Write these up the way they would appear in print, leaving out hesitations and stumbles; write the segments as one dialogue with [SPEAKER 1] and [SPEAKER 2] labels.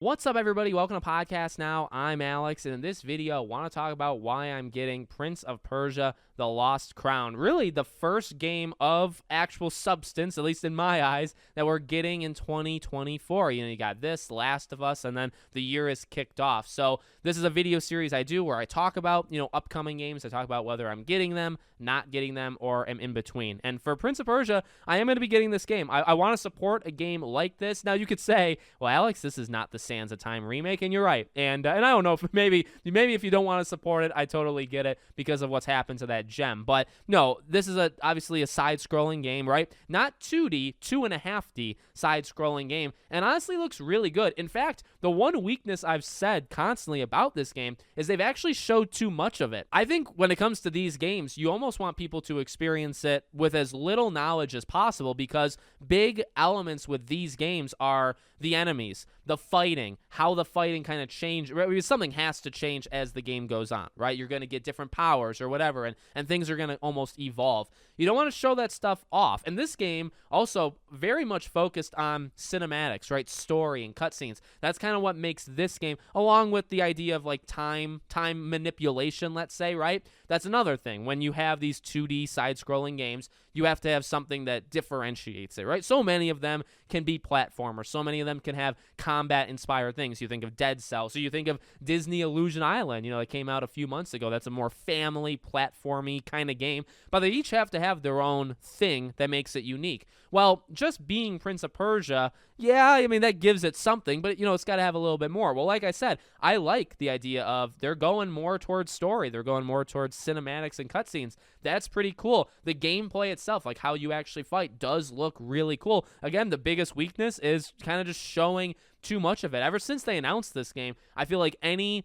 [SPEAKER 1] What's up, everybody? Welcome to Podcast Now. I'm Alex, and in this video, I want to talk about why I'm getting Prince of Persia, The Lost Crown. Really, the first game of actual substance, at least in my eyes, that we're getting in 2024. You got this, Last of Us, and then the year is kicked off. So this is a video series I do where I talk about, upcoming games. I talk about whether I'm getting them, not getting them, or am in between. And for Prince of Persia, I am going to be getting this game. I want to support a game like this. Now, you could say, well, Alex, this is not the Sands of Time remake, and you're right. And I don't know if maybe if you don't want to support it, I totally get it because of what's happened to that gem. But no, this is obviously a side-scrolling game, right? Not 2D, 2.5D side-scrolling game, and honestly looks really good. In fact, the one weakness I've said constantly about this game is they've actually showed too much of it. I think when it comes to these games, you almost want people to experience it with as little knowledge as possible, because big elements with these games are the enemies, the fighting, how the fighting kind of change. Right? Something has to change as the game goes on, right? You're going to get different powers or whatever, and things are going to almost evolve. You don't want to show that stuff off. And this game also very much focused on cinematics, right? Story and cutscenes. That's kind of what makes this game, along with the idea of like time manipulation, let's say, right? That's another thing. When you have these 2D side-scrolling games, you have to have something that differentiates it, right? So many of them can be platformers. So many of them can have combat-inspired things. You think of Dead Cells. So you think of Disney Illusion Island, that came out a few months ago. That's a more family, platformy kind of game. But they each have to have their own thing that makes it unique. Well, just being Prince of Persia, yeah, I mean, that gives it something, but, it's got to have a little bit more. Well, like I said, I like the idea of they're going more towards story. They're going more towards cinematics and cutscenes. That's pretty cool. The gameplay itself, like how you actually fight, does look really cool. Again, the biggest weakness is kind of just showing too much of it. Ever since they announced this game, I feel like any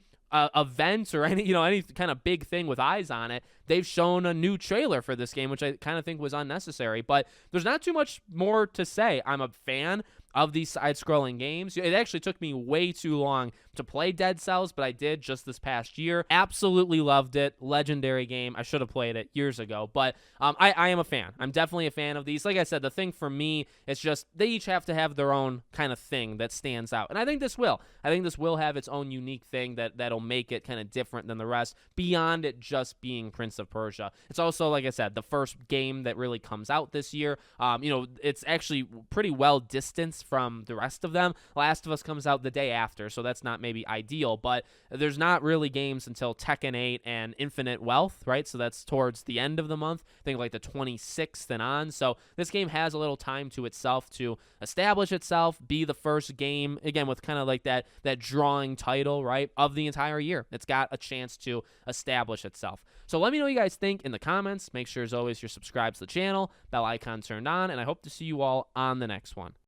[SPEAKER 1] event or any kind of big thing with eyes on it, they've shown a new trailer for this game, which I kind of think was unnecessary. But there's not too much more to say. I'm a fan of these side-scrolling games. It actually took me way too long to play Dead Cells, but I did just this past year. Absolutely loved it. Legendary game. I should have played it years ago, but I am a fan. I'm definitely a fan of these. Like I said, the thing for me is just they each have to have their own kind of thing that stands out, and I think this will. I think this will have its own unique thing that'll make it kind of different than the rest, beyond it just being Prince of Persia. It's also, like I said, the first game that really comes out this year. It's actually pretty well distanced from the rest of them. Last of Us comes out the day after, so that's not maybe ideal, but there's not really games until Tekken 8 and Infinite Wealth, right? So that's towards the end of the month, I think like the 26th and on. So this game has a little time to itself to establish itself, be the first game, again, with kind of like that drawing title, right, of the entire year. It's got a chance to establish itself. So let me know what you guys think in the comments. Make sure, as always, you're subscribed to the channel, bell icon turned on, and I hope to see you all on the next one.